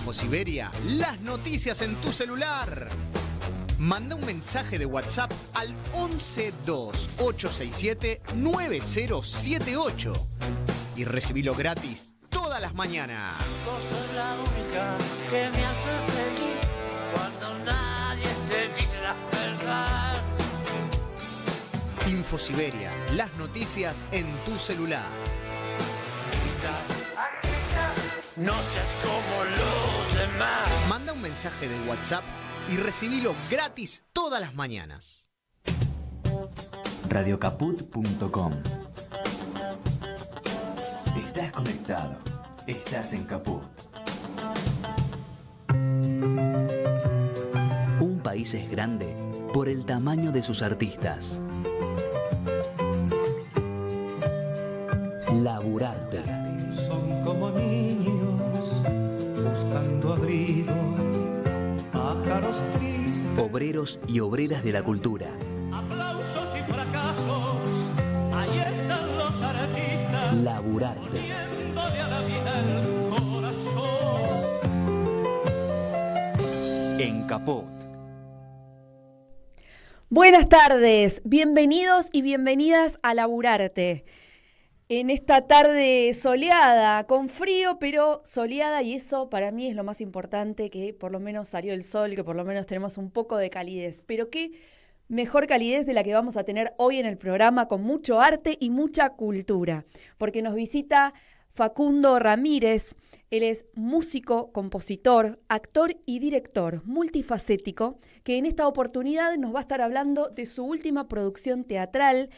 InfoSiberia, las noticias en tu celular. Manda un mensaje de WhatsApp al 1128679078 y recibilo gratis todas las mañanas. Vos sos la única que me hace feliz cuando nadie te dice la verdad. InfoSiberia, las noticias en tu celular. No seas como los demás. Manda un mensaje de WhatsApp y recibilo gratis todas las mañanas. Radiocaput.com. Estás conectado. Estás en Caput. Un país es grande por el tamaño de sus artistas. Laburarte. Son como niños buscando abrigo, pájaros tristes, Obreros y obreras de la cultura. aplausos y fracasos. Ahí están los artistas. Laburarte. Poniéndole a la vida el corazón. En Caput. Buenas tardes, bienvenidos y bienvenidas a Laburarte. En esta tarde soleada, con frío, pero soleada, y eso para mí es lo más importante, que por lo menos salió el sol, que por lo menos tenemos un poco de calidez. Pero qué mejor calidez de la que vamos a tener hoy en el programa, con mucho arte y mucha cultura, porque nos visita Facundo Ramírez. Él es músico, compositor, actor y director multifacético, que en esta oportunidad nos va a estar hablando de su última producción teatral,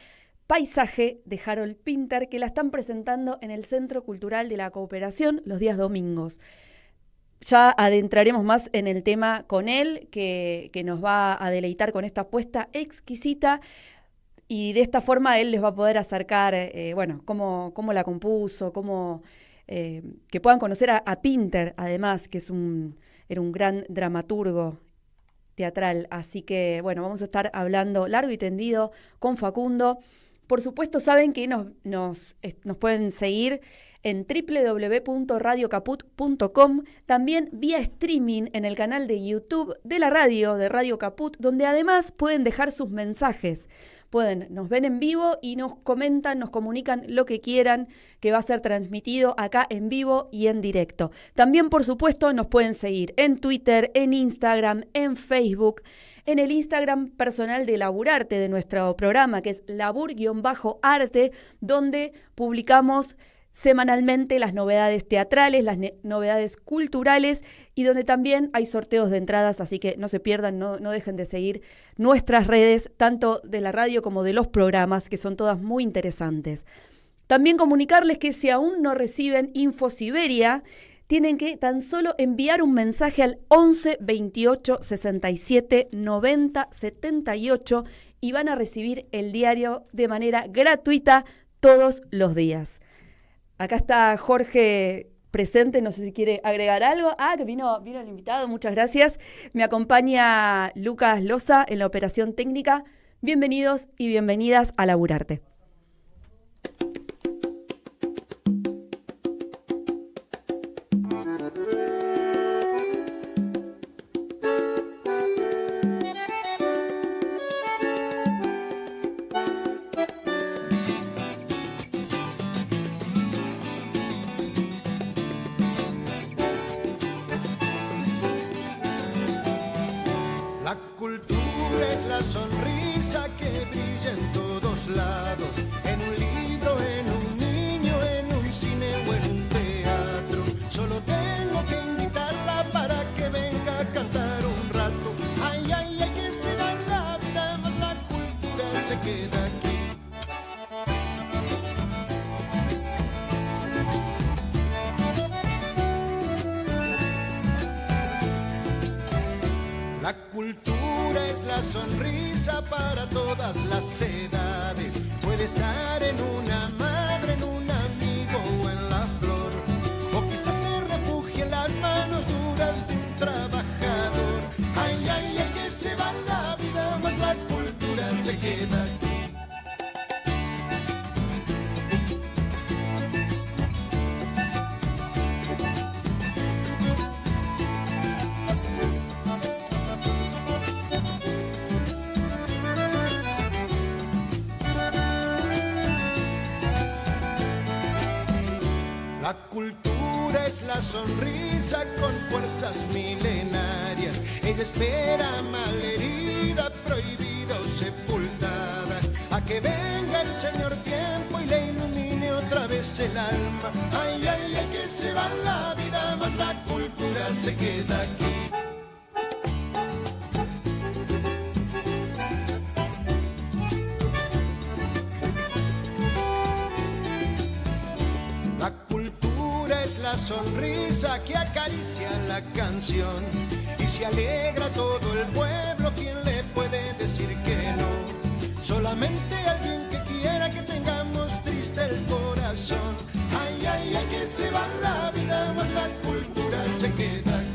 Paisaje, de Harold Pinter, que la están presentando en el Centro Cultural de la Cooperación los días domingos. Ya adentraremos más en el tema con él, que nos va a deleitar con esta apuesta exquisita, y de esta forma él les va a poder acercar, cómo la compuso, que puedan conocer a Pinter, además, que era un gran dramaturgo teatral. Así que, bueno, vamos a estar hablando largo y tendido con Facundo. Por supuesto, saben que nos pueden seguir en www.radiocaput.com, también vía streaming en el canal de YouTube de la radio, de Radio Caput, donde además pueden dejar sus mensajes. Nos ven en vivo y nos comentan, nos comunican lo que quieran, que va a ser transmitido acá en vivo y en directo. También, por supuesto, nos pueden seguir en Twitter, en Instagram, en Facebook, en el Instagram personal de Laburarte, de nuestro programa, que es labur-arte, donde publicamos semanalmente las novedades teatrales, las novedades culturales, y donde también hay sorteos de entradas, así que no se pierdan, no dejen de seguir nuestras redes, tanto de la radio como de los programas, que son todas muy interesantes. También comunicarles que si aún no reciben InfoSiberia, tienen que tan solo enviar un mensaje al 11 28 67 90 78 y van a recibir el diario de manera gratuita todos los días. Acá está Jorge presente, no sé si quiere agregar algo. Que vino el invitado, muchas gracias. Me acompaña Lucas Loza en la operación técnica. Bienvenidos y bienvenidas a Laburarte. La cultura es la sonrisa que brilla en todos lados, en un libro, en un niño, en un cine o en un teatro. Solo tengo que invitarla para que venga a cantar un rato. Ay, ay, ay, que se da la vida, más la cultura se queda aquí. La cultura es la sonrisa para todas las edades. Puede estar en una madre, en un amigo o en la flor. O quizás se refugie en las manos duras de un trabajador. Ay, ay, ay, que se va la vida, más la cultura se queda aquí. es la sonrisa con fuerzas milenarias. Ella espera malherida, prohibida o sepultada, a que venga el Señor tiempo y le ilumine otra vez el alma. Ay, ay, ay, que se va la vida, mas la cultura se queda aquí. La cultura es la sonrisa que acaricia la canción y se alegra todo el pueblo. ¿Quién le puede decir que no? Solamente alguien que quiera que tengamos triste el corazón. Ay, ay, ay, que se va la vida, mas la cultura se queda aquí.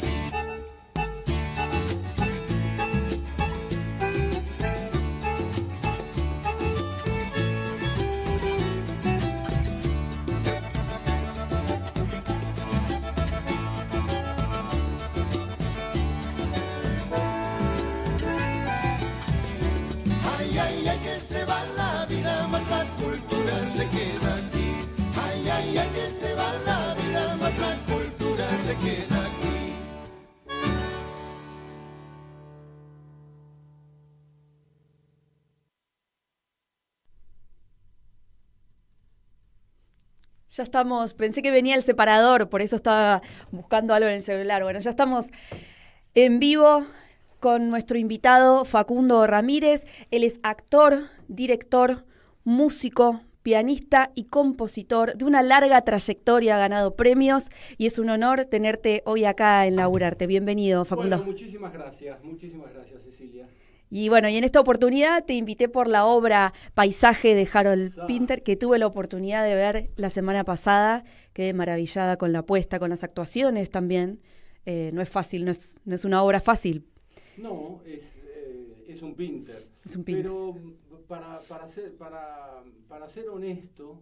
Ay, ay, ay, que se va la vida, mas la cultura se queda aquí. Ay, ay, ay, que se va la vida, mas la cultura se queda aquí. Ya estamos, pensé que venía el separador, por eso estaba buscando algo en el celular. Bueno, ya estamos en vivo con nuestro invitado Facundo Ramírez. Él es actor, director, músico, pianista y compositor de una larga trayectoria, ha ganado premios y es un honor tenerte hoy acá en Laburarte. Bienvenido, Facundo. Bueno, muchísimas gracias Cecilia. Y bueno, y en esta oportunidad te invité por la obra Paisaje de Harold Pinter, que tuve la oportunidad de ver la semana pasada. Quedé maravillada con la puesta, con las actuaciones también. No es fácil, no es una obra fácil. No, es un Pinter. Es un Pinter. Pero para ser honesto,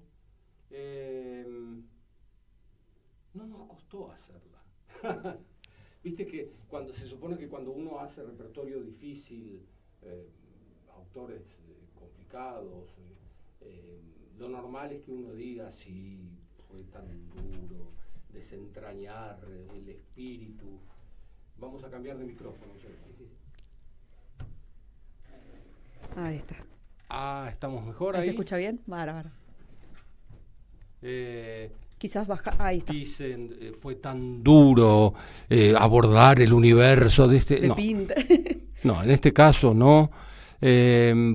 no nos costó hacerla. Viste que se supone que cuando uno hace repertorio difícil, autores complicados, lo normal es que uno diga, sí, fue tan duro, desentrañar el espíritu. Vamos a cambiar de micrófono. Ahí está. ¿Estamos mejor ¿Ahí ahí? se escucha bien? Bárbaro. Eh, Quizás baja. Ahí está. Dicen, fue tan duro abordar el universo de este... No, no, en este caso no,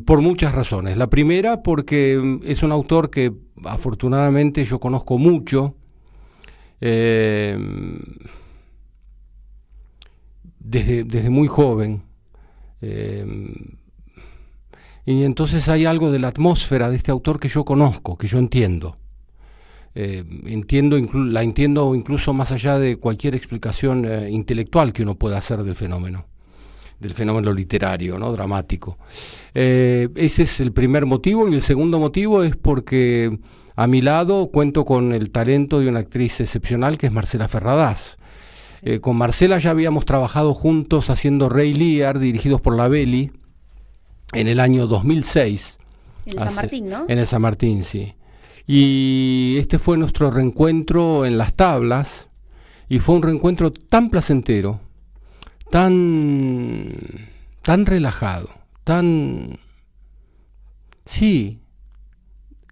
por muchas razones. La primera, porque es un autor que afortunadamente yo conozco mucho, desde muy joven. Y entonces hay algo de la atmósfera de este autor que yo conozco, que yo entiendo. La entiendo incluso más allá de cualquier explicación intelectual que uno pueda hacer del fenómeno literario, ¿no? Dramático. Ese es el primer motivo, y el segundo motivo es porque a mi lado cuento con el talento de una actriz excepcional que es Marcela Ferradás. Sí. Con Marcela ya habíamos trabajado juntos haciendo Rey Lear, dirigidos por la Belli, en el año 2006. En el San Martín, ¿no? En el San Martín, sí. Y este fue nuestro reencuentro en las tablas, y fue un reencuentro tan placentero, tan relajado, sí,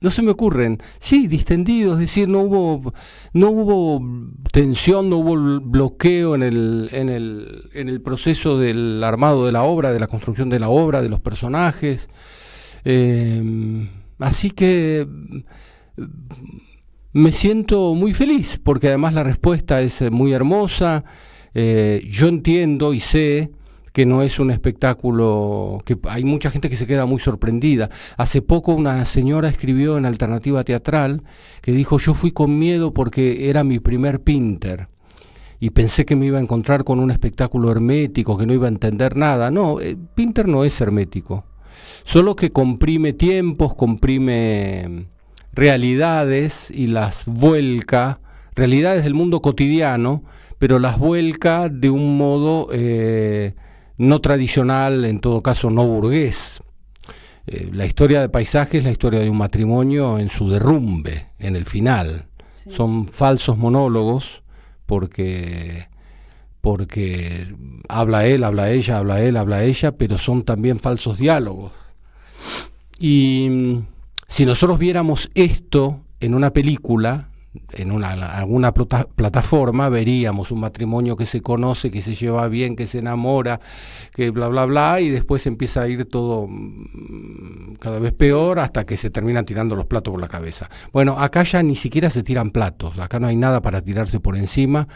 no se me ocurren, sí, distendido, es decir, no hubo tensión, no hubo bloqueo en el proceso del armado de la obra, de la construcción de la obra, de los personajes, así que me siento muy feliz, porque además la respuesta es muy hermosa. Yo entiendo y sé que no es un espectáculo, que hay mucha gente que se queda muy sorprendida. Hace poco una señora escribió en Alternativa Teatral que dijo: yo fui con miedo porque era mi primer Pinter y pensé que me iba a encontrar con un espectáculo hermético, que no iba a entender nada. No, Pinter no es hermético, solo que comprime tiempos, comprime realidades y las vuelca, realidades del mundo cotidiano, pero las vuelca de un modo no tradicional, en todo caso no burgués. La historia de Paisaje es la historia de un matrimonio en su derrumbe, en el final. Sí. Son falsos monólogos, porque habla él, habla ella, habla él, habla ella, pero son también falsos diálogos. Y si nosotros viéramos esto en una película, en alguna plataforma, veríamos un matrimonio que se conoce, que se lleva bien, que se enamora, que bla, bla, bla, y después empieza a ir todo cada vez peor hasta que se terminan tirando los platos por la cabeza. Bueno, acá ya ni siquiera se tiran platos, acá no hay nada para tirarse por encima,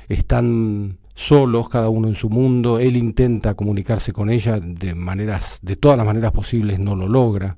están solos, cada uno en su mundo, él intenta comunicarse con ella de todas las maneras posibles, no lo logra.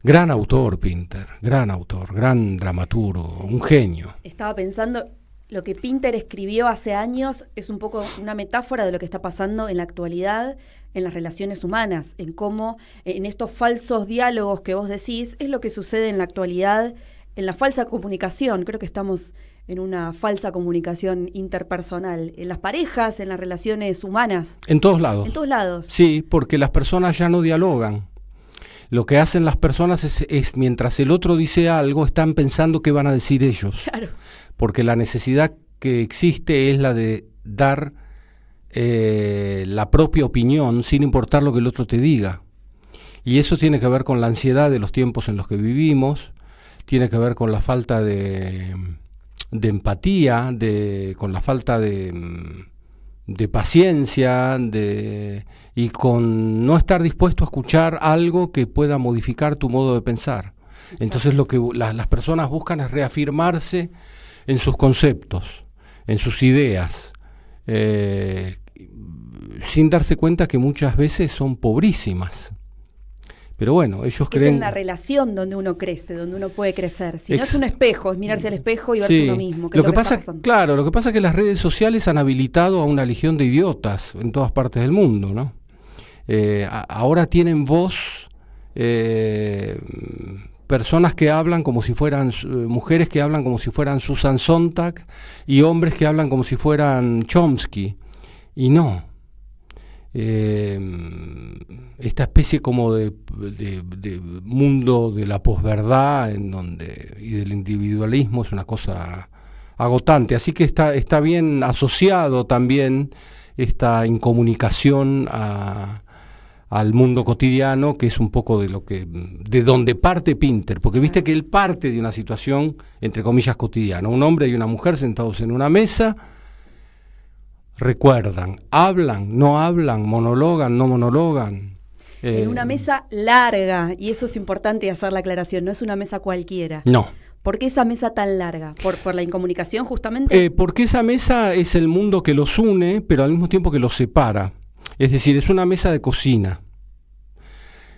Gran autor, Pinter, gran autor, gran dramaturgo, un genio. Estaba pensando, lo que Pinter escribió hace años es un poco una metáfora de lo que está pasando en la actualidad en las relaciones humanas, en cómo en estos falsos diálogos que vos decís es lo que sucede en la actualidad, en la falsa comunicación. Creo que estamos en una falsa comunicación interpersonal, en las parejas, en las relaciones humanas. En todos lados. En todos lados. Sí, porque las personas ya no dialogan. Lo que hacen las personas es mientras el otro dice algo, están pensando qué van a decir ellos. Claro. Porque la necesidad que existe es la de dar la propia opinión sin importar lo que el otro te diga. Y eso tiene que ver con la ansiedad de los tiempos en los que vivimos, tiene que ver con la falta de empatía, con la falta de paciencia, y con no estar dispuesto a escuchar algo que pueda modificar tu modo de pensar. Exacto. Entonces lo que las personas buscan es reafirmarse en sus conceptos, en sus ideas, sin darse cuenta que muchas veces son pobrísimas. Pero bueno, ellos creen... Es en la relación donde uno crece, donde uno puede crecer. Si no es un espejo, es mirarse al espejo y verse sí. uno mismo. Lo que pasa es que las redes sociales han habilitado a una legión de idiotas en todas partes del mundo, ¿no? Ahora tienen voz personas que hablan como si fueran mujeres que hablan como si fueran Susan Sontag y hombres que hablan como si fueran Chomsky. Y no. Esta especie como de mundo de la posverdad y del individualismo es una cosa agotante, así que está bien asociado también esta incomunicación al mundo cotidiano, que es un poco de donde parte Pinter, porque viste que él parte de una situación entre comillas cotidiana, un hombre y una mujer sentados en una mesa. Recuerdan, hablan, no hablan, monologan, no monologan. En una mesa larga, y eso es importante hacer la aclaración, no es una mesa cualquiera. No. ¿Por qué esa mesa tan larga? ¿Por la incomunicación justamente? Porque esa mesa es el mundo que los une, pero al mismo tiempo que los separa. Es decir, es una mesa de cocina,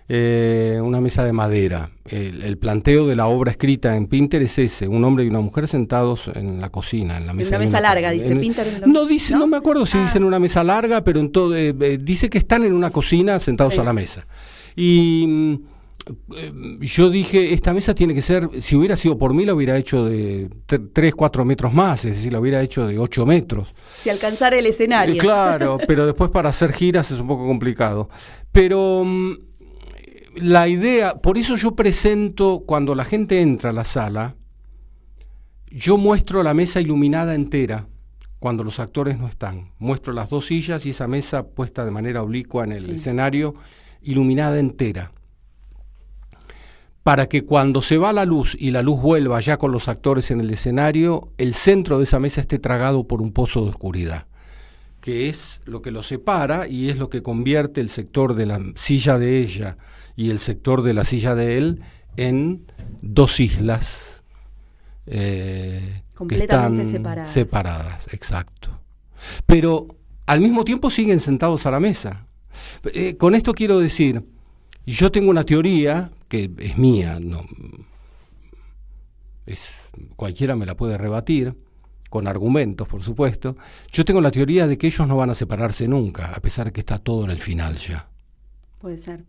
una mesa de madera. El planteo de la obra escrita en Pinter es ese, un hombre y una mujer sentados en la cocina, en la mesa. En una mesa larga, dice Pinter. No me acuerdo si dice en una mesa larga, pero dice que están en una cocina sentados a la mesa. Y yo dije, esta mesa tiene que ser, si hubiera sido por mí, la hubiera hecho de 3, 4 metros más, es decir, la hubiera hecho de 8 metros. Si alcanzara el escenario. Claro, pero después para hacer giras es un poco complicado. Pero la idea, por eso yo presento, cuando la gente entra a la sala, yo muestro la mesa iluminada entera, cuando los actores no están. Muestro las 2 sillas y esa mesa puesta de manera oblicua en el escenario, iluminada entera. Para que cuando se va la luz y la luz vuelva ya con los actores en el escenario, el centro de esa mesa esté tragado por un pozo de oscuridad, que es lo que los separa y es lo que convierte el sector de la silla de ella y el sector de la silla de él en 2 islas completamente que están separadas, exacto. Pero al mismo tiempo siguen sentados a la mesa. Con esto quiero decir, yo tengo una teoría que es mía, cualquiera me la puede rebatir, con argumentos, por supuesto. Yo tengo la teoría de que ellos no van a separarse nunca, a pesar de que está todo en el final ya. Puede ser.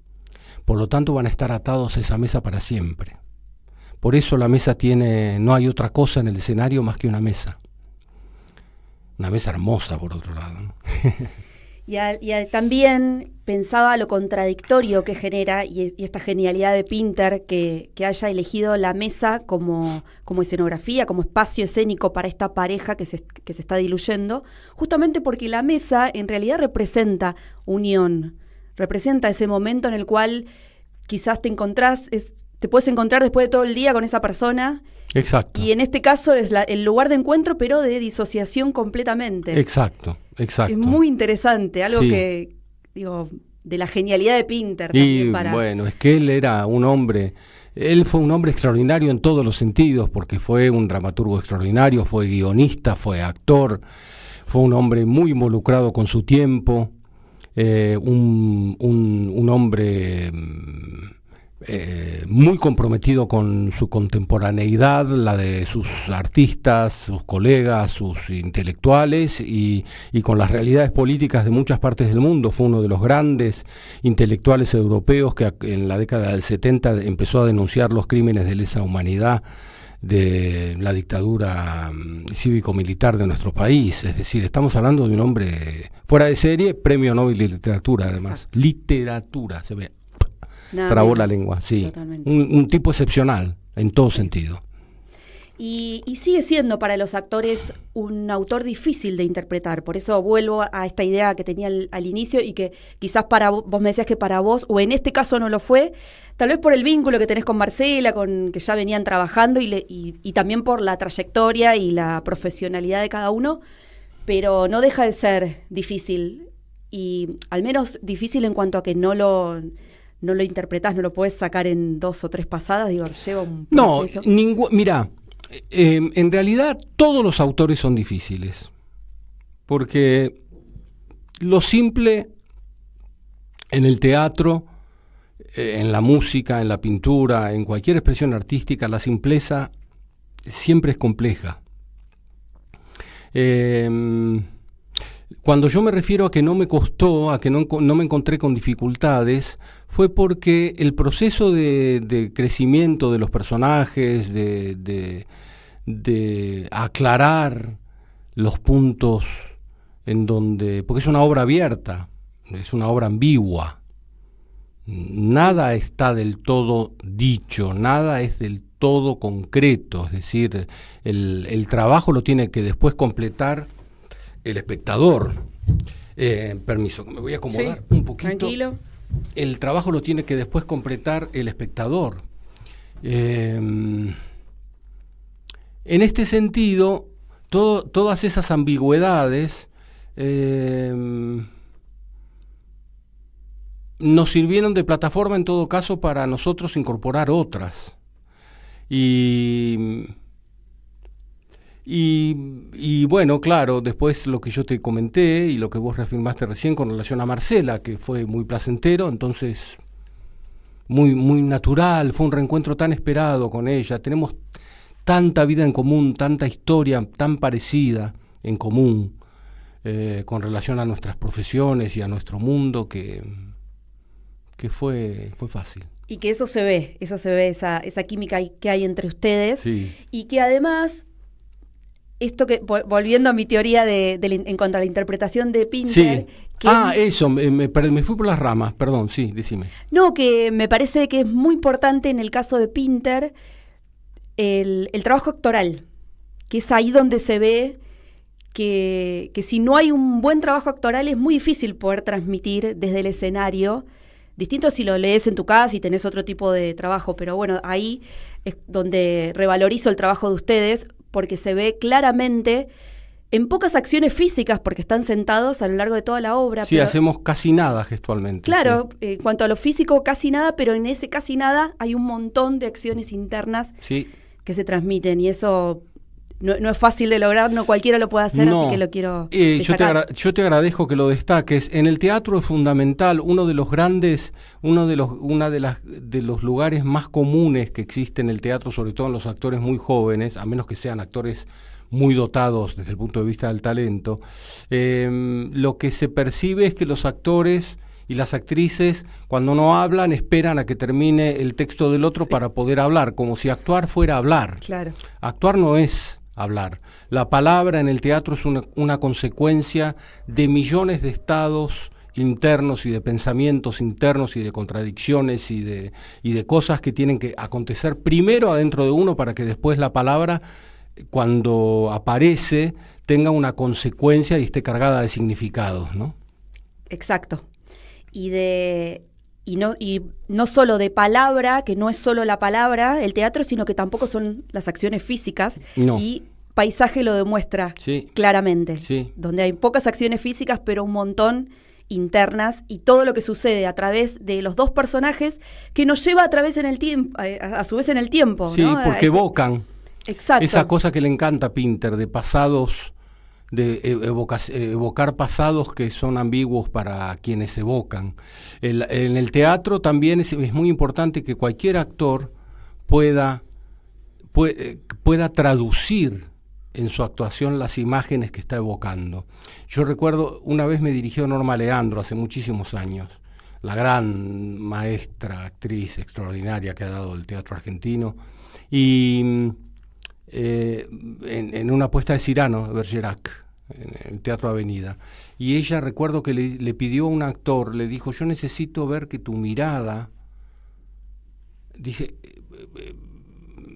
Por lo tanto, van a estar atados a esa mesa para siempre. Por eso la mesa no hay otra cosa en el escenario más que una mesa. Una mesa hermosa, por otro lado, ¿no? También pensaba lo contradictorio que genera y esta genialidad de Pinter que haya elegido la mesa como escenografía, como espacio escénico para esta pareja que se está diluyendo, justamente porque la mesa en realidad representa unión, representa ese momento en el cual quizás te puedes encontrar después de todo el día con esa persona. Exacto. Y en este caso es el lugar de encuentro, pero de disociación completamente. Exacto. Es muy interesante, algo Sí. que, digo, de la genialidad de Pinter Y también bueno, es que él fue un hombre extraordinario en todos los sentidos, porque fue un dramaturgo extraordinario, fue guionista, fue actor, fue un hombre muy involucrado con su tiempo, un hombre muy comprometido con su contemporaneidad, la de sus artistas, sus colegas, sus intelectuales y con las realidades políticas de muchas partes del mundo. Fue uno de los grandes intelectuales europeos que en la década del 70 empezó a denunciar los crímenes de lesa humanidad de la dictadura cívico-militar de nuestro país. Es decir, estamos hablando de un hombre fuera de serie, premio Nobel de Literatura además. Exacto. Literatura, se ve. Nada Trabó menos. la lengua, sí. Totalmente. Un tipo excepcional, en todo sentido. Y sigue siendo para los actores un autor difícil de interpretar. Por eso vuelvo a esta idea que tenía al inicio y que quizás vos me decías que para vos, o en este caso no lo fue, tal vez por el vínculo que tenés con Marcela, con que ya venían trabajando y también por la trayectoria y la profesionalidad de cada uno, pero no deja de ser difícil. Y al menos difícil en cuanto a que no lo interpretás, no lo podés sacar en 2 o 3 pasadas, digo, lleva un proceso. No, mira, en realidad todos los autores son difíciles, porque lo simple en el teatro, en la música, en la pintura, en cualquier expresión artística, la simpleza siempre es compleja. Cuando yo me refiero a que no me costó, a que no me encontré con dificultades, fue porque el proceso de crecimiento de los personajes, de aclarar los puntos en donde... Porque es una obra abierta, es una obra ambigua. Nada está del todo dicho, nada es del todo concreto. Es decir, el trabajo lo tiene que después completar el espectador. Permiso, que me voy a acomodar un poquito. Tranquilo. El trabajo lo tiene que después completar el espectador. En este sentido, todas esas ambigüedades nos sirvieron de plataforma en todo caso para nosotros incorporar otras. Y bueno, claro, después lo que yo te comenté y lo que vos reafirmaste recién con relación a Marcela, que fue muy placentero, entonces muy natural, fue un reencuentro tan esperado con ella, tenemos tanta vida en común, tanta historia tan parecida en común con relación a nuestras profesiones y a nuestro mundo que fue fácil. Y que eso se ve, esa química que hay entre ustedes. Sí. Y que además... Esto que, volviendo a mi teoría en cuanto a la interpretación de Pinter... Sí. Eso, me fui por las ramas, perdón, sí, decime. No, que me parece que es muy importante en el caso de Pinter el trabajo actoral, que es ahí donde se ve que si no hay un buen trabajo actoral es muy difícil poder transmitir desde el escenario, distinto si lo lees en tu casa y tenés otro tipo de trabajo, pero bueno, ahí es donde revalorizo el trabajo de ustedes, porque se ve claramente en pocas acciones físicas, porque están sentados a lo largo de toda la obra. Sí, pero, hacemos casi nada gestualmente. Claro, sí. En cuanto a lo físico, casi nada, pero en ese casi nada hay un montón de acciones internas Sí. que se transmiten, y eso no es fácil de lograr, no cualquiera lo puede hacer, así que lo quiero destacar. Yo te agradezco que lo destaques. En el teatro es fundamental, uno de los lugares más comunes que existe en el teatro, sobre todo en los actores muy jóvenes, a menos que sean actores muy dotados desde el punto de vista del talento, lo que se percibe es que los actores y las actrices, cuando no hablan, esperan a que termine el texto del otro para poder hablar, como si actuar fuera hablar. Claro. Actuar no es hablar. La palabra en el teatro es una consecuencia de millones de estados internos y de pensamientos internos y de contradicciones y de cosas que tienen que acontecer primero adentro de uno para que después la palabra, cuando aparece, tenga una consecuencia y esté cargada de significados, ¿no? Exacto. Y no solo de palabra, que no es solo la palabra, el teatro, sino que tampoco son las acciones físicas. No. Y Paisaje lo demuestra claramente. Sí. Donde hay pocas acciones físicas, pero un montón internas, y todo lo que sucede a través de los dos personajes que nos lleva a través en el tiempo, a su vez en el tiempo. Sí, ¿no? porque evocan. Exacto. Esa cosa que le encanta a Pinter, de pasados, de evocar pasados que son ambiguos para quienes evocan. En el teatro también es muy importante que cualquier actor pueda traducir en su actuación las imágenes que está evocando. Yo recuerdo, una vez me dirigió Norma Leandro, hace muchísimos años, la gran maestra, actriz extraordinaria que ha dado el teatro argentino, y en una puesta de Cyrano, de Bergerac, en el Teatro Avenida, y ella, recuerdo que le pidió a un actor, le dijo: yo necesito ver que tu mirada, dice,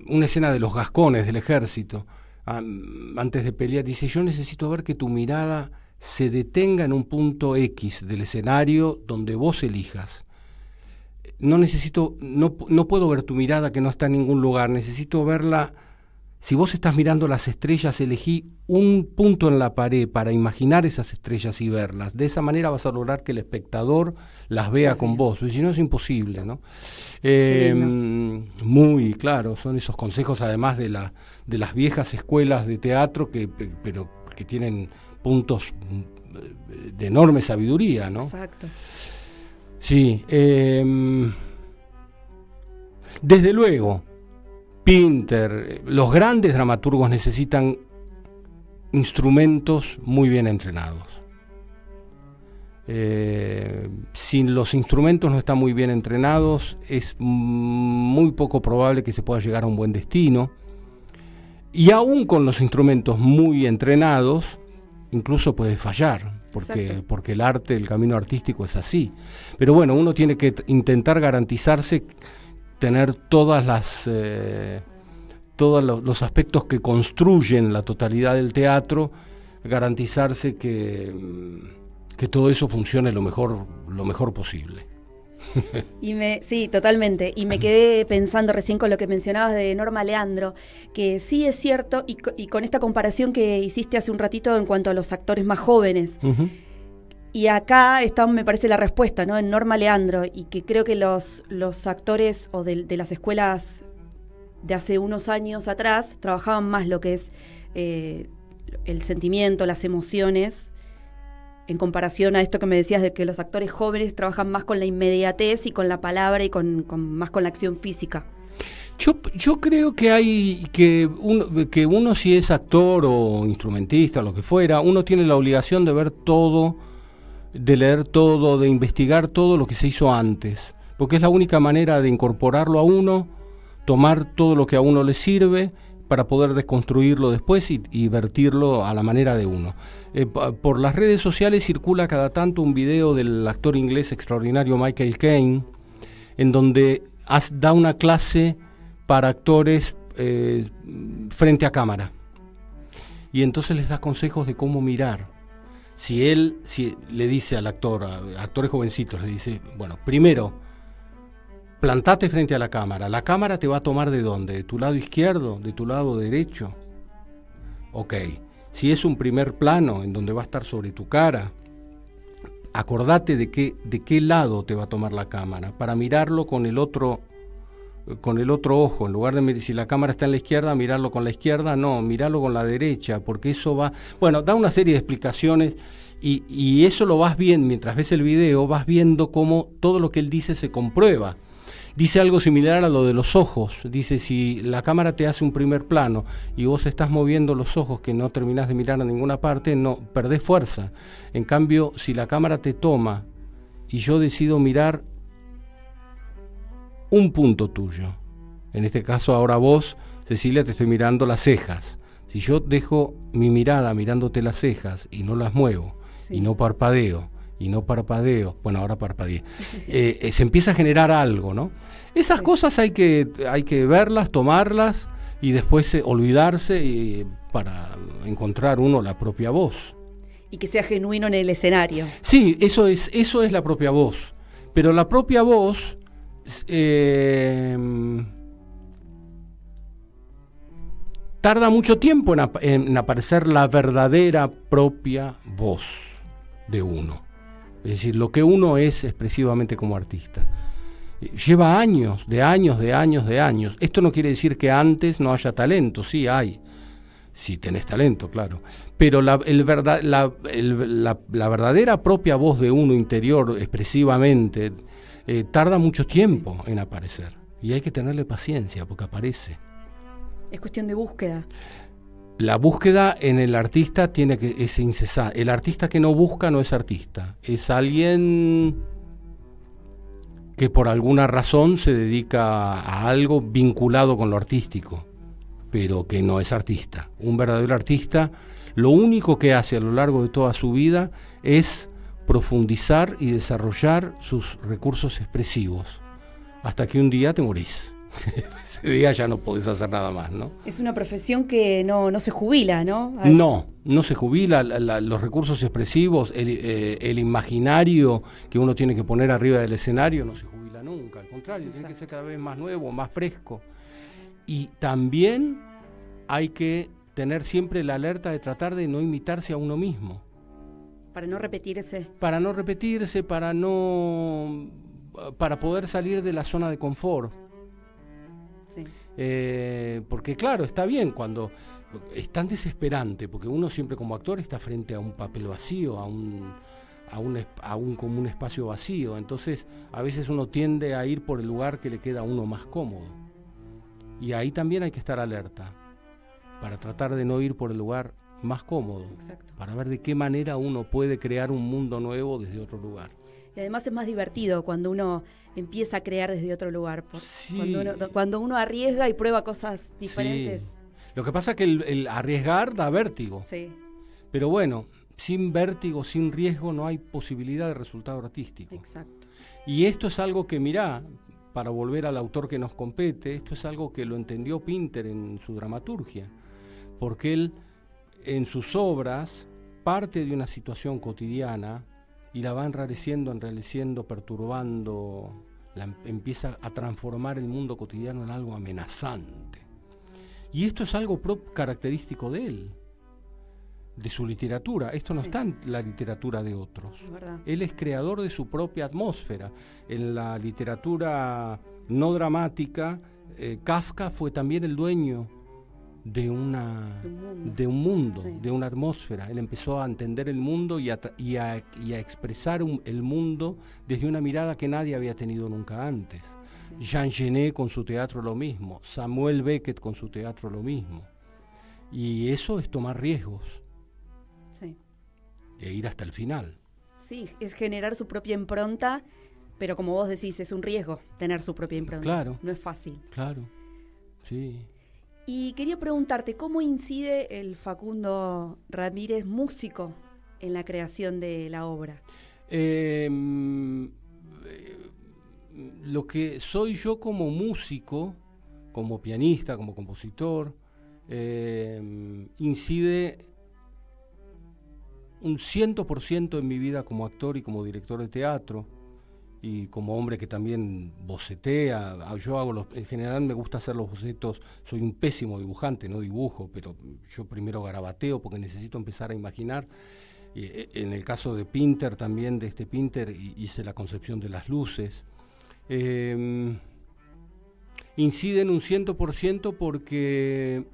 una escena de los gascones del ejército, antes de pelear, dice: yo necesito ver que tu mirada se detenga en un punto X del escenario donde vos elijas. No puedo ver tu mirada que no está en ningún lugar, necesito verla. Si vos estás mirando las estrellas, elegí un punto en la pared para imaginar esas estrellas y verlas. De esa manera vas a lograr que el espectador las vea con vos, porque si no es imposible, ¿no? Muy claro, son esos consejos, además de las viejas escuelas de teatro, pero que tienen puntos de enorme sabiduría, ¿no? Exacto. Sí. Desde luego, Pinter, los grandes dramaturgos necesitan instrumentos muy bien entrenados. Si los instrumentos no están muy bien entrenados, es muy poco probable que se pueda llegar a un buen destino. Y aún con los instrumentos muy entrenados, incluso puede fallar, porque el arte, el camino artístico es así. Pero bueno, uno tiene que intentar garantizarse tener todos los aspectos que construyen la totalidad del teatro, garantizarse que todo eso funcione lo mejor posible. Sí, totalmente. Y me quedé pensando recién con lo que mencionabas de Norma Leandro, que sí es cierto, y con esta comparación que hiciste hace un ratito en cuanto a los actores más jóvenes. Uh-huh. Y acá está, me parece, la respuesta, ¿no? En Norma Leandro, y que creo que los actores o de las escuelas de hace unos años atrás trabajaban más lo que es el sentimiento, las emociones, en comparación a esto que me decías de que los actores jóvenes trabajan más con la inmediatez y con la palabra y más con la acción física. Yo creo que uno, si es actor o instrumentista, lo que fuera, uno tiene la obligación de ver todo, de leer todo, de investigar todo lo que se hizo antes, porque es la única manera de incorporarlo a uno, tomar todo lo que a uno le sirve para poder desconstruirlo después y vertirlo a la manera de uno. Por las redes sociales circula cada tanto un video del actor inglés extraordinario Michael Caine, en donde da una clase para actores frente a cámara, y entonces les da consejos de cómo mirar. Si le dice al actor, a actores jovencitos, le dice: bueno, primero, plantate frente a la cámara te va a tomar ¿de dónde? ¿De tu lado izquierdo? ¿De tu lado derecho? Ok, si es un primer plano en donde va a estar sobre tu cara, acordate de qué lado te va a tomar la cámara, para mirarlo con el otro ojo. En lugar de si la cámara está en la izquierda, mirarlo con la izquierda, no, mirarlo con la derecha, porque eso va... Bueno, da una serie de explicaciones y eso lo vas viendo, mientras ves el video, vas viendo cómo todo lo que él dice se comprueba. Dice algo similar a lo de los ojos. Dice, si la cámara te hace un primer plano y vos estás moviendo los ojos que no terminás de mirar a ninguna parte, no, perdés fuerza. En cambio, si la cámara te toma y yo decido mirar un punto tuyo, en este caso ahora vos, Cecilia, te estoy mirando las cejas, Si yo dejo mi mirada mirándote las cejas y no las muevo, Sí. y no parpadeo, bueno, ahora parpadeé, se empieza a generar algo, ¿no? Esas Sí. cosas hay que verlas, tomarlas y después olvidarse para encontrar uno la propia voz. Y que sea genuino en el escenario. Sí, eso es la propia voz. Pero la propia voz tarda mucho tiempo en aparecer la verdadera propia voz de uno. Es decir, lo que uno es expresivamente como artista. Lleva años. Esto no quiere decir que antes no haya talento, sí hay. Si tenés talento, claro. Pero la verdadera propia voz de uno interior, expresivamente, tarda mucho tiempo en aparecer. Y hay que tenerle paciencia porque aparece. Es cuestión de búsqueda. La búsqueda en el artista es incesante. El artista que no busca no es artista. Es alguien que por alguna razón se dedica a algo vinculado con lo artístico, pero que no es artista. Un verdadero artista, lo único que hace a lo largo de toda su vida es profundizar y desarrollar sus recursos expresivos, hasta que un día te morís. Ese día ya no podés hacer nada más, ¿no? Es una profesión que no se jubila, ¿no? No se jubila. Los recursos expresivos, el imaginario que uno tiene que poner arriba del escenario no se jubila nunca. Al contrario, tiene que ser cada vez más nuevo, más fresco. Y también hay que tener siempre la alerta de tratar de no imitarse a uno mismo. Para no repetirse. Para poder salir de la zona de confort. Sí. Porque claro, está bien cuando es tan desesperante, porque uno siempre como actor está frente a un papel vacío, a un como un espacio vacío. Entonces a veces uno tiende a ir por el lugar que le queda a uno más cómodo. Y ahí también hay que estar alerta, para tratar de no ir por el lugar más cómodo. Exacto. Para ver de qué manera uno puede crear un mundo nuevo desde otro lugar. Y además es más divertido cuando uno empieza a crear desde otro lugar. Sí. Cuando uno arriesga y prueba cosas diferentes. Sí. Lo que pasa es que el arriesgar da vértigo. Sí, Pero bueno, sin vértigo, sin riesgo, no hay posibilidad de resultado artístico. exacto. Y esto es algo que, mirá, para volver al autor que nos compete, esto es algo que lo entendió Pinter en su dramaturgia, porque él en sus obras parte de una situación cotidiana y la va enrareciendo, perturbando, empieza a transformar el mundo cotidiano en algo amenazante. Y esto es algo característico de él, de su literatura. Esto no está en la literatura de otros. Es verdad. Él es creador de su propia atmósfera. En la literatura no dramática, Kafka fue también el dueño de un mundo, Sí. de una atmósfera. Él empezó a entender el mundo y a expresar el mundo desde una mirada que nadie había tenido nunca antes. Sí. Jean Genet con su teatro lo mismo, Samuel Beckett con su teatro lo mismo. Y eso es tomar riesgos Sí. e ir hasta el final. Sí, es generar su propia impronta, pero como vos decís, es un riesgo tener su propia impronta. Claro. No es fácil. Claro, sí. Y quería preguntarte, ¿cómo incide el Facundo Ramírez, músico, en la creación de la obra? Lo que soy yo como músico, como pianista, como compositor, incide un 100% en mi vida como actor y como director de teatro, y como hombre que también bocetea. En general me gusta hacer los bocetos. Soy un pésimo dibujante, no dibujo, pero yo primero garabateo porque necesito empezar a imaginar. En el caso de Pinter, también de este Pinter, hice la concepción de las luces. Incide en un 100%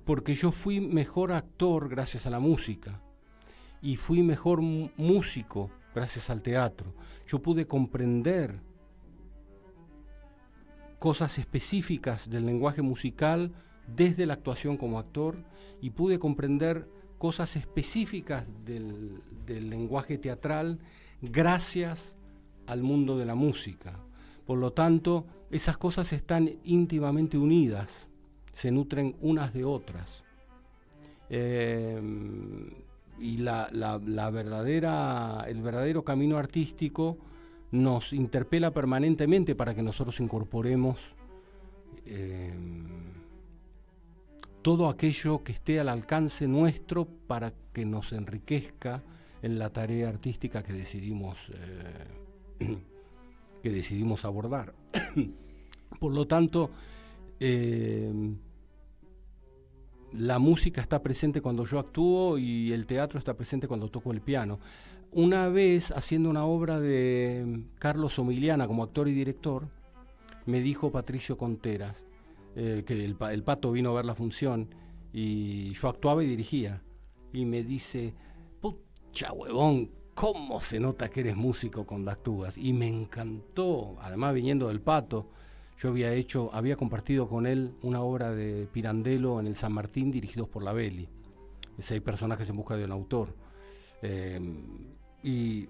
porque yo fui mejor actor gracias a la música y fui mejor músico gracias al teatro. Yo pude comprender cosas específicas del lenguaje musical desde la actuación como actor y pude comprender cosas específicas del lenguaje teatral gracias al mundo de la música. Por lo tanto, esas cosas están íntimamente unidas se nutren unas de otras. Y el verdadero camino artístico nos interpela permanentemente para que nosotros incorporemos todo aquello que esté al alcance nuestro para que nos enriquezca en la tarea artística que decidimos abordar. Por lo tanto, la música está presente cuando yo actúo y el teatro está presente cuando toco el piano. Una vez, haciendo una obra de Carlos Omiliana como actor y director, me dijo Patricio Conteras, que el Pato vino a ver la función, y yo actuaba y dirigía, y me dice, pucha huevón, ¿cómo se nota que eres músico cuando actúas? Y me encantó, además viniendo del Pato. Yo había compartido con él una obra de Pirandello en el San Martín, dirigidos por la Belli, 6 personajes en busca de un autor. Y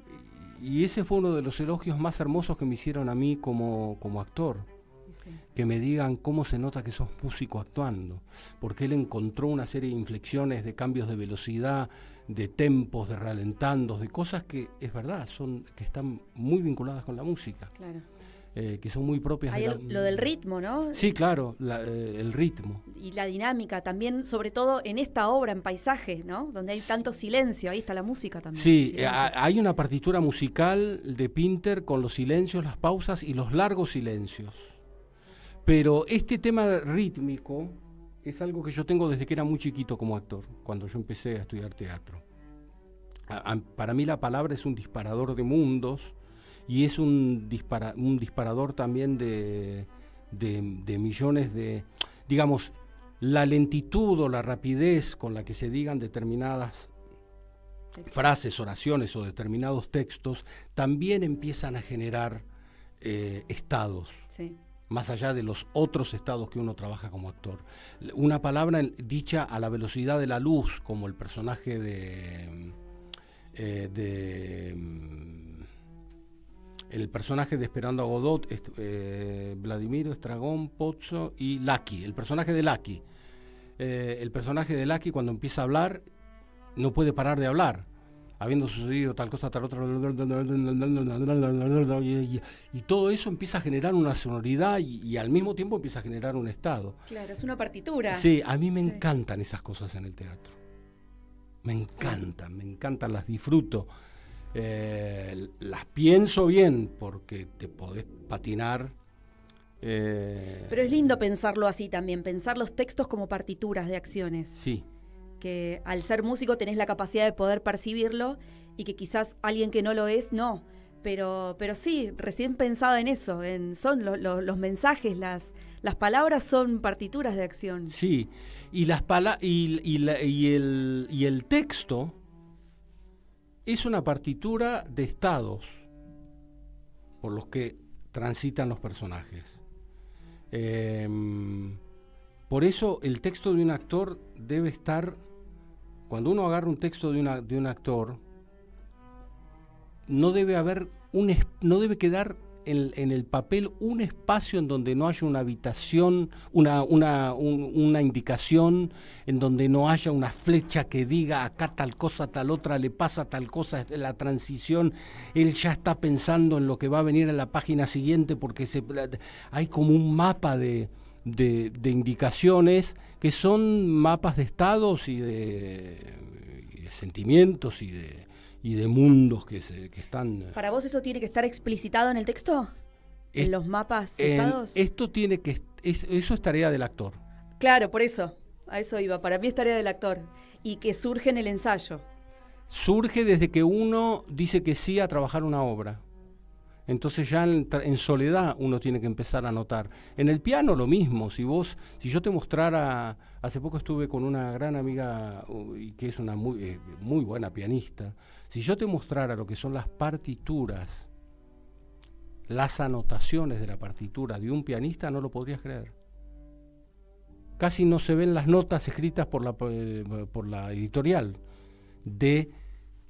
ese fue uno de los elogios más hermosos que me hicieron a mí como actor. Sí. Que me digan cómo se nota que sos músico actuando, porque él encontró una serie de inflexiones, de cambios de velocidad, de tempos, de ralentandos, de cosas que es verdad, que están muy vinculadas con la música. Claro. Que son muy propias de lo del ritmo, ¿no? Sí, claro, el ritmo. Y la dinámica también, sobre todo en esta obra, en paisaje, ¿no? Donde hay tanto silencio, ahí está la música también. Sí, hay una partitura musical de Pinter con los silencios, las pausas y los largos silencios. Pero este tema rítmico es algo que yo tengo desde que era muy chiquito como actor, cuando yo empecé a estudiar teatro. Para mí la palabra es un disparador de mundos, y es un disparador también de millones de, digamos, la lentitud o la rapidez con la que se digan determinadas frases, oraciones o determinados textos, también empiezan a generar estados, sí, más allá de los otros estados que uno trabaja como actor. Una palabra dicha a la velocidad de la luz, como el personaje el personaje de Esperando a Godot, Vladimiro, Estragón, Pozzo y Lucky, el personaje de Lucky. El personaje de Lucky, cuando empieza a hablar, no puede parar de hablar, habiendo sucedido tal cosa, tal otra, y todo eso empieza a generar una sonoridad y al mismo tiempo empieza a generar un estado. Claro, es una partitura. Sí, a mí me encantan esas cosas en el teatro. Me encantan, las disfruto. Las pienso bien porque te podés patinar. Pero es lindo pensarlo así también, pensar los textos como partituras de acciones. Sí. Que al ser músico tenés la capacidad de poder percibirlo y que quizás alguien que no lo es, no. Pero sí, recién pensaba en eso, son los mensajes, las palabras son partituras de acción. Sí, y el texto es una partitura de estados por los que transitan los personajes. Por eso el texto de un actor debe estar, cuando uno agarra un texto de un actor, no debe quedar en el papel un espacio en donde no haya una habitación, una indicación, en donde no haya una flecha que diga acá tal cosa, tal otra, le pasa tal cosa, la transición, él ya está pensando en lo que va a venir en la página siguiente porque hay como un mapa de indicaciones que son mapas de estados y de sentimientos y de mundos que están... ¿Para vos eso tiene que estar explicitado en el texto? ¿En los mapas de estados? Eso es tarea del actor. Claro, por eso, a eso iba. Para mí es tarea del actor. Y que surge en el ensayo. Surge desde que uno dice que sí a trabajar una obra. Entonces ya en soledad uno tiene que empezar a notar. En el piano lo mismo. Si yo te mostrara... Hace poco estuve con una gran amiga que es una muy buena pianista. Si yo te mostrara lo que son las partituras, las anotaciones de la partitura de un pianista, no lo podrías creer. Casi no se ven las notas escritas por la editorial de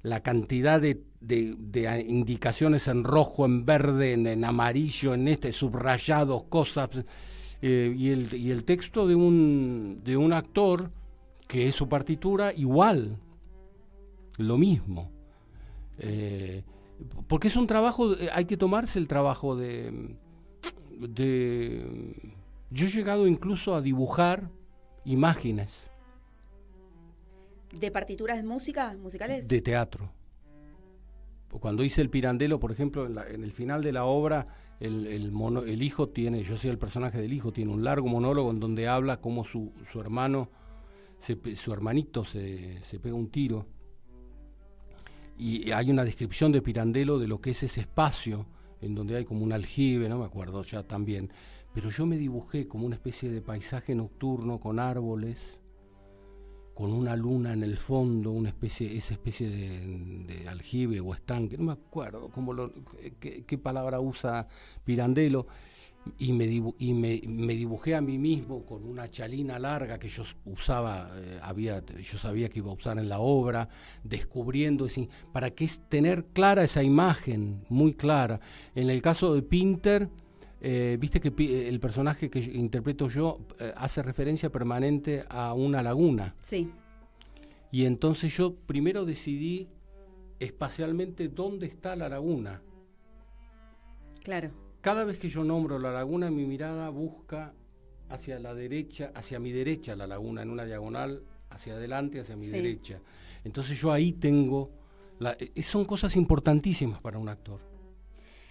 la cantidad de indicaciones en rojo, en verde, en amarillo, subrayados, cosas. y el texto de un actor, que es su partitura, igual, lo mismo. Porque es un trabajo, hay que tomarse el trabajo de... Yo he llegado incluso a dibujar imágenes. ¿De partituras de música, musicales? De teatro. Cuando hice el Pirandello, por ejemplo, en el final de la obra, el hijo tiene, yo soy el personaje del hijo, tiene un largo monólogo en donde habla cómo su hermanito se pega un tiro. Y hay una descripción de Pirandello de lo que es ese espacio, en donde hay como un aljibe, no me acuerdo ya también. Pero yo me dibujé como una especie de paisaje nocturno con árboles, con una luna en el fondo, esa especie de aljibe o estanque, no me acuerdo qué palabra usa Pirandello, y me dibujé a mí mismo con una chalina larga que yo usaba, yo sabía que iba a usar en la obra, descubriendo, para que es tener clara esa imagen, muy clara. En el caso de Pinter, viste que el personaje que interpreto yo hace referencia permanente a una laguna. Sí. Y entonces yo primero decidí espacialmente dónde está la laguna. Claro. Cada vez que yo nombro la laguna, mi mirada busca hacia la derecha, hacia mi derecha la laguna, en una diagonal, hacia adelante, hacia mi derecha. Entonces yo ahí tengo... son cosas importantísimas para un actor.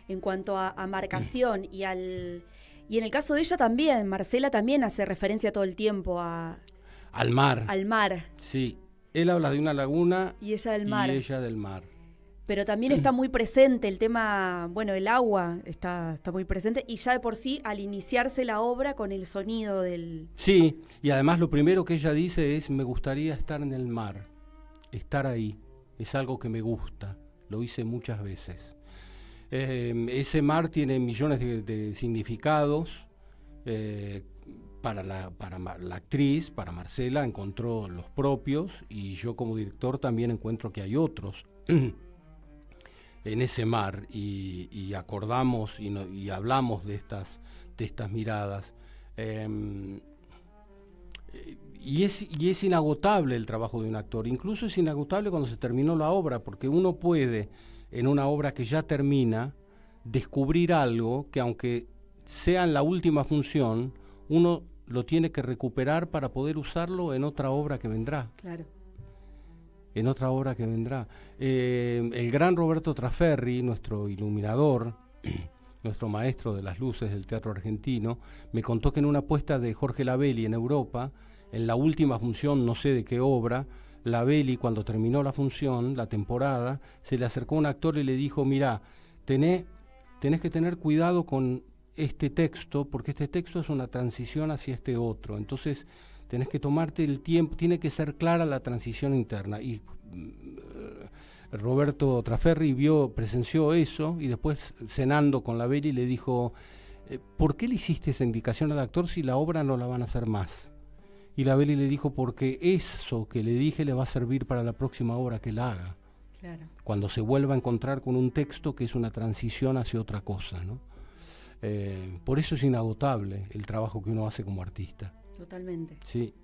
En cuanto a marcación y en el caso de ella también, Marcela también hace referencia todo el tiempo al mar. Al mar. Sí, él habla de una laguna y ella del mar. Y ella del mar. Pero también está muy presente el tema, bueno, el agua está muy presente, y ya de por sí al iniciarse la obra con el sonido del... Sí, y además lo primero que ella dice es: me gustaría estar en el mar, estar ahí, es algo que me gusta, lo hice muchas veces. Ese mar tiene millones de significados. Para la actriz, para Marcela, encontró los propios, y yo como director también encuentro que hay otros en ese mar, y acordamos y hablamos de estas miradas. Y es inagotable el trabajo de un actor, incluso es inagotable cuando se terminó la obra, porque uno puede, en una obra que ya termina, descubrir algo que, aunque sea en la última función, uno lo tiene que recuperar para poder usarlo en otra obra que vendrá. Claro. En otra obra que vendrá. El gran Roberto Traferri, nuestro iluminador, nuestro maestro de las luces del teatro argentino, me contó que en una puesta de Jorge Lavelli en Europa, en la última función, no sé de qué obra, Lavelli, cuando terminó la función, la temporada, se le acercó a un actor y le dijo: mirá, tenés que tener cuidado con este texto, porque este texto es una transición hacia este otro, entonces tenés que tomarte el tiempo, tiene que ser clara la transición interna. Y Roberto Traferri presenció eso, y después, cenando con Lavelli, le dijo: ¿por qué le hiciste esa indicación al actor si la obra no la van a hacer más? Y Lavelli le dijo: porque eso que le dije le va a servir para la próxima obra que la haga. Claro. Cuando se vuelva a encontrar con un texto que es una transición hacia otra cosa, ¿no? Por eso es inagotable el trabajo que uno hace como artista. Totalmente. Sí.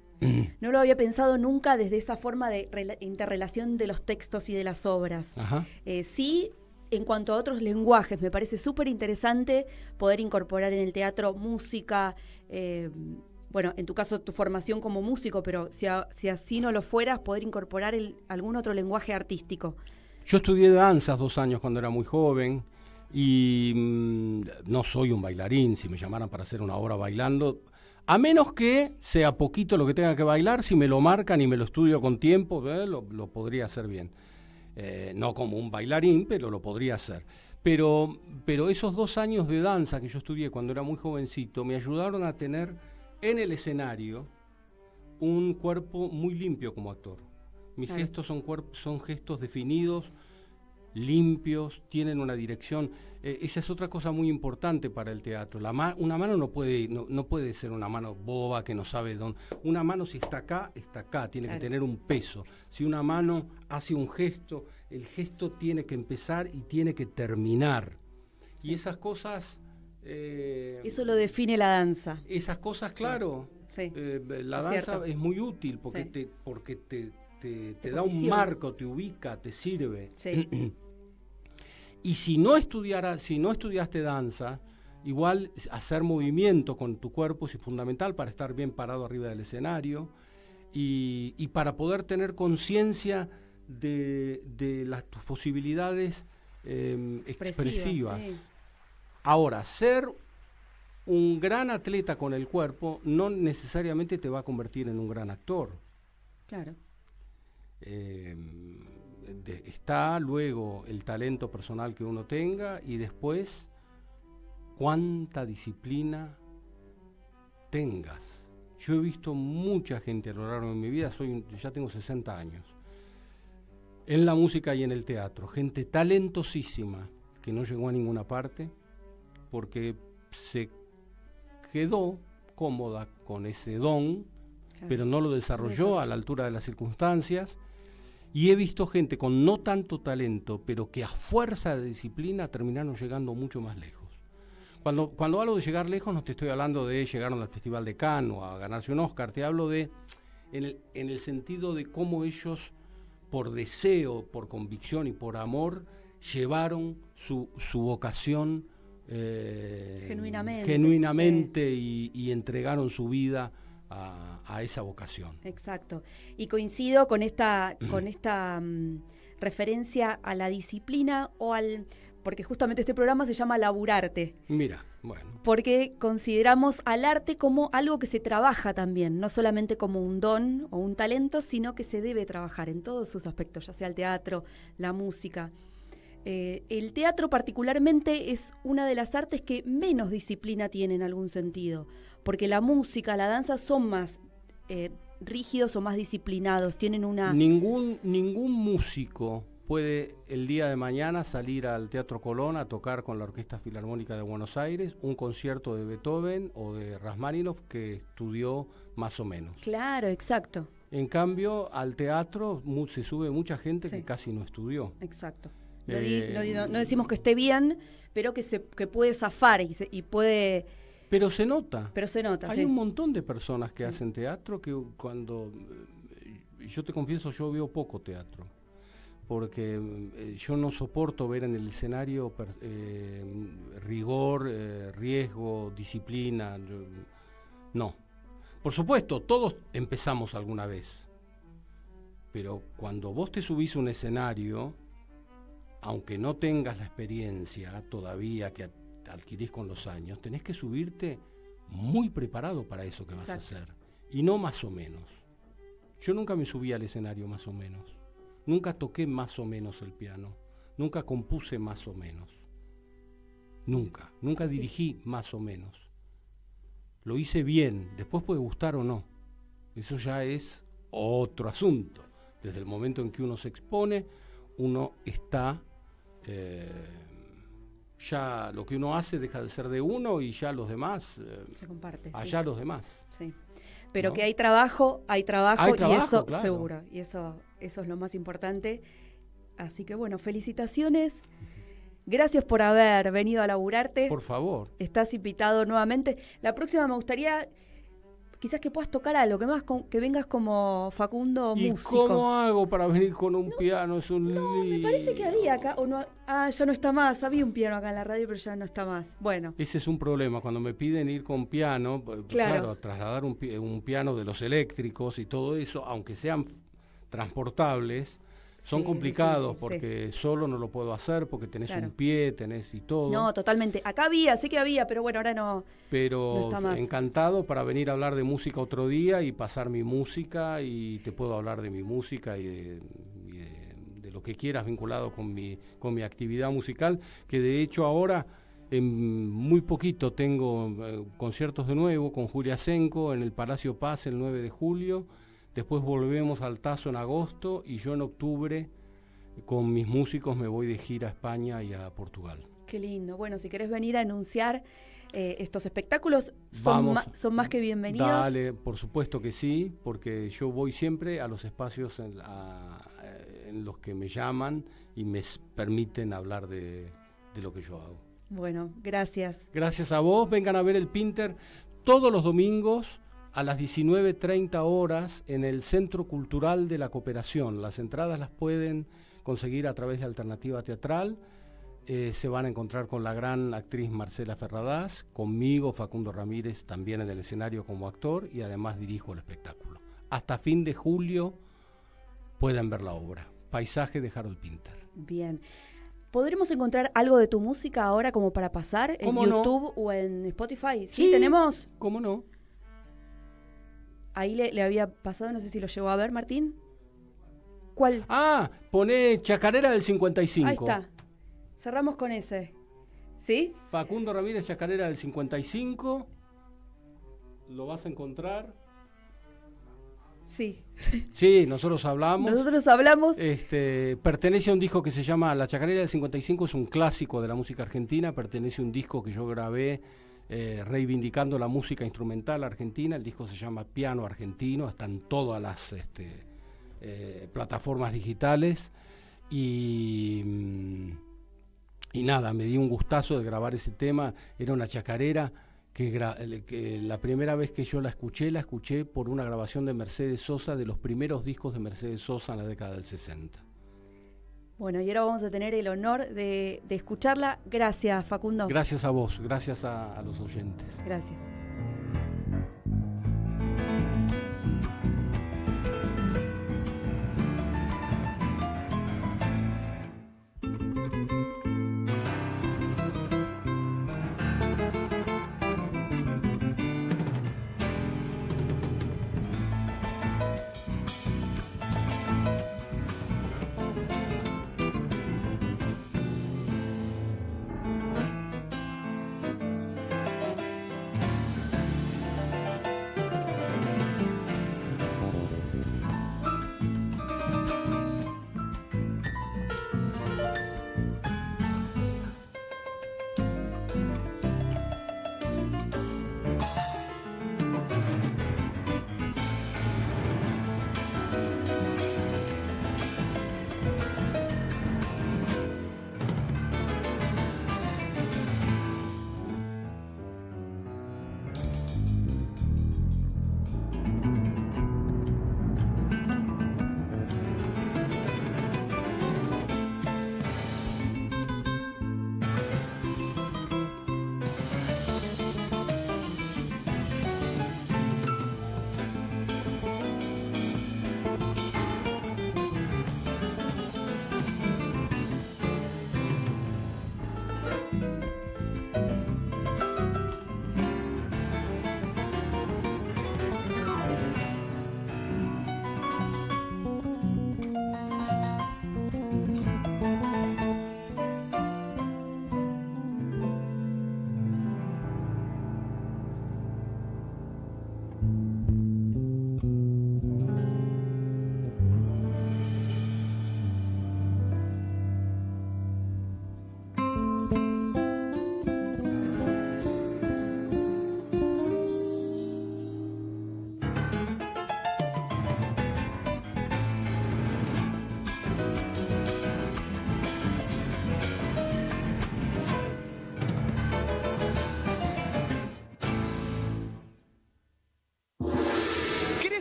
No lo había pensado nunca desde esa forma de interrelación de los textos y de las obras. Ajá. Sí, en cuanto a otros lenguajes, me parece súper interesante poder incorporar en el teatro música, bueno, en tu caso tu formación como músico, pero si así no lo fueras, poder incorporar algún otro lenguaje artístico. Yo estudié danzas 2 años cuando era muy joven, y no soy un bailarín. Si me llamaran para hacer una obra bailando, a menos que sea poquito lo que tenga que bailar, si me lo marcan y me lo estudio con tiempo, lo podría hacer bien. No como un bailarín, pero lo podría hacer. Pero esos 2 años de danza que yo estudié cuando era muy jovencito me ayudaron a tener en el escenario un cuerpo muy limpio como actor. Mis gestos son gestos definidos, limpios, tienen una dirección. Esa es otra cosa muy importante para el teatro. Una mano no puede ser una mano boba que no sabe dónde. Una mano, si está acá, tiene que tener un peso. Si una mano hace un gesto, el gesto tiene que empezar y tiene que terminar. Sí. Y esas cosas Eso lo define la danza. Esas cosas, claro. Sí. La Es danza cierto. es muy útil porque Sí. te da un posiciona. marco, te ubica, te sirve. Sí. Y si no estudiaste danza, igual hacer movimiento con tu cuerpo es fundamental para estar bien parado arriba del escenario y para poder tener conciencia de tus posibilidades expresivas. Sí. Ahora, ser un gran atleta con el cuerpo no necesariamente te va a convertir en un gran actor. Claro. Está luego el talento personal que uno tenga y después cuánta disciplina tengas. Yo he visto mucha gente a lo largo de mi vida, ya tengo 60 años, en la música y en el teatro, gente talentosísima que no llegó a ninguna parte porque se quedó cómoda con ese don, Claro. pero no lo desarrolló a la altura de las circunstancias. Y he visto gente con no tanto talento, pero que a fuerza de disciplina terminaron llegando mucho más lejos. Cuando hablo de llegar lejos, no te estoy hablando de llegaron al Festival de Cannes o a ganarse un Oscar, te hablo en el sentido de cómo ellos, por deseo, por convicción y por amor, llevaron su vocación Genuinamente, y entregaron su vida a esa vocación. Exacto. Y coincido con esta referencia a la disciplina porque justamente este programa se llama Laburarte, Mira, bueno. porque consideramos al arte como algo que se trabaja también, no solamente como un don o un talento, sino que se debe trabajar en todos sus aspectos, ya sea el teatro, la música. El teatro particularmente es una de las artes que menos disciplina tiene en algún sentido, porque la música, la danza son más rígidos o más disciplinados, tienen una... Ningún músico puede el día de mañana salir al Teatro Colón a tocar con la Orquesta Filarmónica de Buenos Aires un concierto de Beethoven o de Rachmaninoff que estudió más o menos. Claro, exacto. En cambio, al teatro se sube mucha gente Sí. que casi no estudió. Exacto. No decimos que esté bien, pero que puede zafar y puede... Pero se nota. Pero se nota, Hay sí. un montón de personas que Sí. hacen teatro que cuando... yo te confieso, yo veo poco teatro. Porque yo no soporto ver en el escenario rigor, riesgo, disciplina. No. Por supuesto, todos empezamos alguna vez. Pero cuando vos te subís a un escenario, aunque no tengas la experiencia todavía que adquirís con los años, tenés que subirte muy preparado para eso que vas a hacer. Y no más o menos. Yo nunca me subí al escenario más o menos. Nunca toqué más o menos el piano. Nunca compuse más o menos. Nunca dirigí más o menos. Lo hice bien, después puede gustar o no. Eso ya es otro asunto. Desde el momento en que uno se expone, uno está... ya lo que uno hace deja de ser de uno y ya los demás... se comparte. allá sí. los demás. Sí. Pero ¿no? Que hay trabajo Hay y trabajo, eso claro. seguro. Y eso es lo más importante. Así que bueno, felicitaciones. Gracias por haber venido a Laburarte. Por favor. Estás invitado nuevamente. La próxima me gustaría quizás que puedas tocar algo, que vengas como Facundo ¿Y músico. cómo hago para venir con un piano? Es un No, me parece que había acá, o no, ya no está más, había un piano acá en la radio, pero ya no está más. Bueno, Ese es un problema, cuando me piden ir con piano, claro, trasladar un piano de los eléctricos y todo eso, aunque sean transportables, son Sí, complicados difícil, porque solo no lo puedo hacer, porque tenés Claro. un pie, tenés y todo. no, totalmente. Acá había, sé que había, pero bueno, ahora no. Pero no está más. encantado para venir a hablar de música otro día y pasar mi música, y te puedo hablar de mi música y de lo que quieras vinculado con mi actividad musical, que de hecho ahora en muy poquito tengo conciertos de nuevo con Julia Senko en el Palacio Paz el 9 de julio, después volvemos al Tazo en agosto y yo en octubre con mis músicos me voy de gira a España y a Portugal. Qué lindo. Bueno, si querés venir a anunciar estos espectáculos, son más que bienvenidos. Dale, por supuesto que sí, porque yo voy siempre a los espacios en los que me llaman y me permiten hablar de lo que yo hago. Bueno, gracias. Gracias a vos. Vengan a ver el Pinter todos los domingos a las 19:30 horas en el Centro Cultural de la Cooperación. Las entradas las pueden conseguir a través de Alternativa Teatral. Se van a encontrar con la gran actriz Marcela Ferradas, conmigo, Facundo Ramírez, también en el escenario como actor, y además dirijo el espectáculo. Hasta fin de julio pueden ver la obra. Paisaje de Harold Pinter. Bien. ¿Podremos encontrar algo de tu música ahora como para pasar en YouTube o en Spotify? ¿Sí tenemos? ¿Cómo no? Ahí le había pasado, no sé si lo llegó a ver, Martín. ¿Cuál? Ah, poné Chacarera del 55. Ahí está. Cerramos con ese. ¿Sí? Facundo Ramírez, Chacarera del 55. Lo vas a encontrar. Sí. Sí, nosotros hablamos. Pertenece a un disco que se llama La Chacarera del 55, es un clásico de la música argentina. Pertenece a un disco que yo grabé reivindicando la música instrumental argentina. El disco se llama Piano Argentino, están todas las plataformas digitales. Y nada, me di un gustazo de grabar ese tema. Era una chacarera que la primera vez que yo la escuché por una grabación de Mercedes Sosa, de los primeros discos de Mercedes Sosa en la década del 60. Bueno, y ahora vamos a tener el honor de escucharla. Gracias, Facundo. Gracias a vos, gracias a los oyentes. Gracias.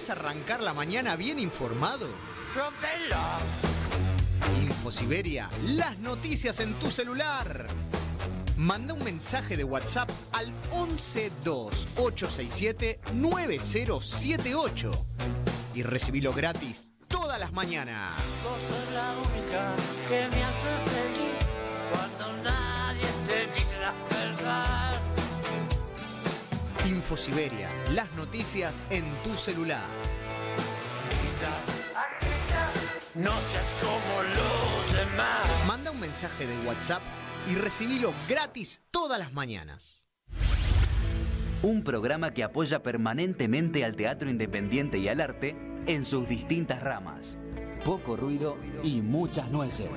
Arrancar la mañana bien informado. ¡Rompelo! Infosiberia, las noticias en tu celular. Manda un mensaje de WhatsApp al 1128679078 y recibilo gratis todas las mañanas. Vos sos la única que me hace feliz cuando nadie te dice la verdad. Infosiberia, las noticias en tu celular. No seas como los demás. Manda un mensaje de WhatsApp y recibilo gratis todas las mañanas. Un programa que apoya permanentemente al teatro independiente y al arte en sus distintas ramas. Poco ruido y muchas nueces.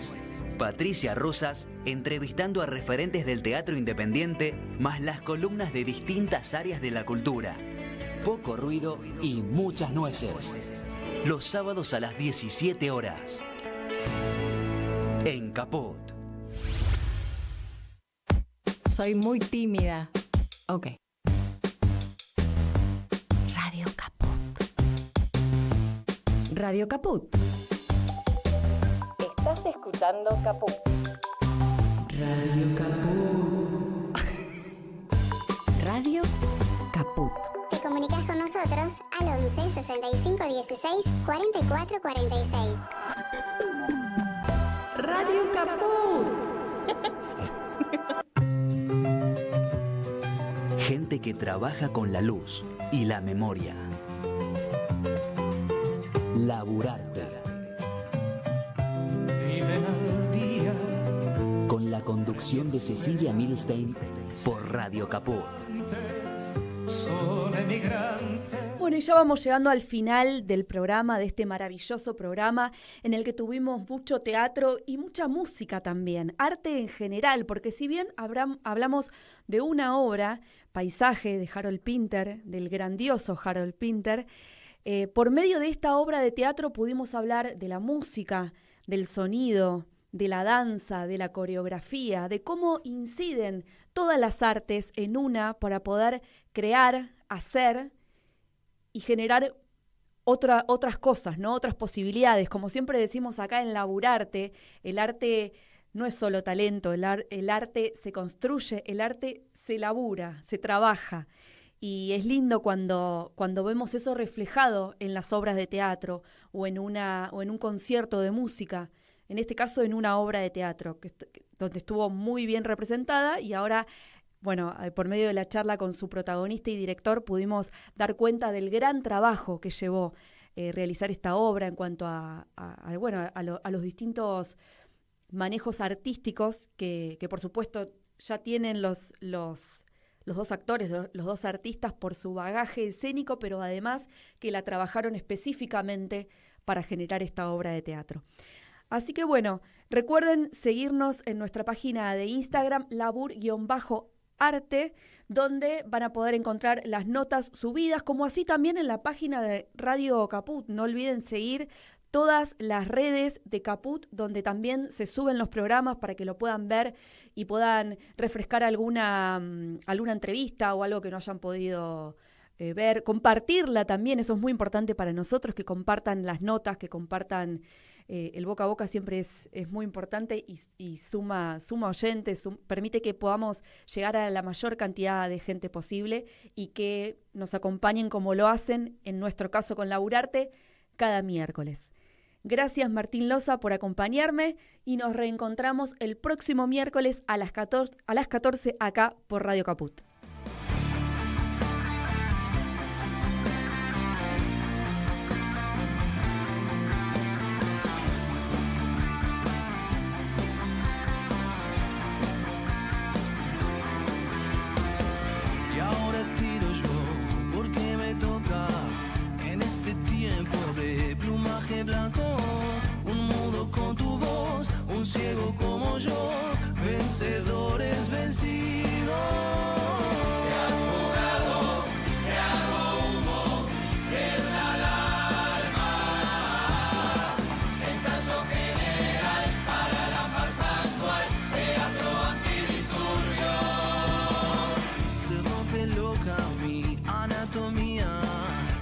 Patricia Rosas entrevistando a referentes del teatro independiente, más las columnas de distintas áreas de la cultura. Poco ruido y muchas nueces. Los sábados a las 17 horas. En Caput. Soy muy tímida. Ok. Radio Caput. Radio Caput. Estás escuchando Caput. Radio Caput. Radio Caput. Te comunicas con nosotros al 11 65 16 44 46. Radio Caput. Gente que trabaja con la luz y la memoria. Laburarte. Viven al día. Con la conducción de Cecilia Milstein por Radio Caput. Son emigrantes. Bueno, y ya vamos llegando al final del programa, de este maravilloso programa en el que tuvimos mucho teatro y mucha música también, arte en general, porque si bien hablamos de una obra, Paisaje, de Harold Pinter, del grandioso Harold Pinter, por medio de esta obra de teatro pudimos hablar de la música, del sonido, de la danza, de la coreografía, de cómo inciden todas las artes en una para poder crear, hacer y generar otras cosas, ¿no? Otras posibilidades. Como siempre decimos acá en Laburarte, el arte no es solo talento, el arte se construye, el arte se labura, se trabaja. Y es lindo cuando vemos eso reflejado en las obras de teatro o en un concierto de música, en este caso en una obra de teatro, donde estuvo muy bien representada y ahora, bueno, por medio de la charla con su protagonista y director pudimos dar cuenta del gran trabajo que llevó realizar esta obra en cuanto a los distintos manejos artísticos que por supuesto ya tienen los dos actores, los dos artistas por su bagaje escénico, pero además que la trabajaron específicamente para generar esta obra de teatro. Así que bueno, recuerden seguirnos en nuestra página de Instagram, labur_arte, donde van a poder encontrar las notas subidas, como así también en la página de Radio Caput. No olviden seguir todas las redes de Caput, donde también se suben los programas para que lo puedan ver y puedan refrescar alguna entrevista o algo que no hayan podido ver. Compartirla también, eso es muy importante para nosotros, que compartan las notas, que compartan el boca a boca siempre es muy importante y suma oyentes, permite que podamos llegar a la mayor cantidad de gente posible y que nos acompañen como lo hacen, en nuestro caso con Laburarte, cada miércoles. Gracias Martín Loza por acompañarme y nos reencontramos el próximo miércoles a las 14 acá por Radio Caput. Y ahora tiro yo, porque me toca en este tiempo de plumaje blanco. Un mudo con tu voz, un ciego como yo, vencedores vencidos. Te has jugado, te hago humo en la alarma. Ensayo general para la farsa actual, teatro antidisturbios. Se rompe loca mi anatomía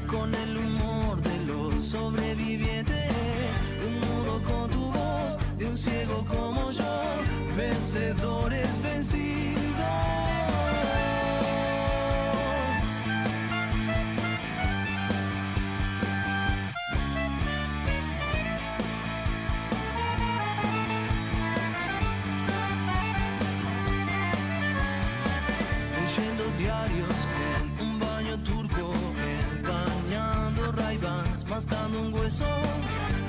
con el humor de los sobrevivientes. Un mudo con tu voz, de un ciego como yo, vencedores vencidos. Leyendo diarios en un baño turco, bañando Ray-Bans, mascando un hueso.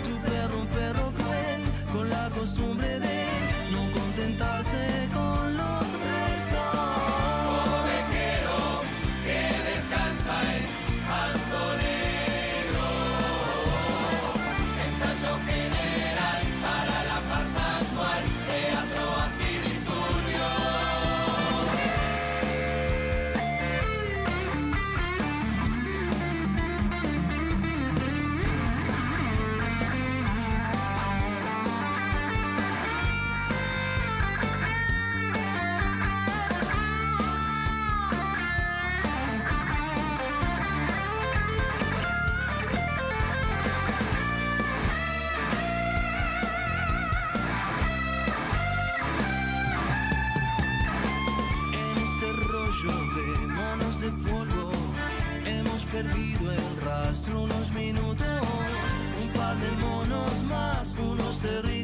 Tu perro, un perro cruel, con la costumbre de no contentarse con los perdido el rastro unos minutos, un par de monos más, unos terribles.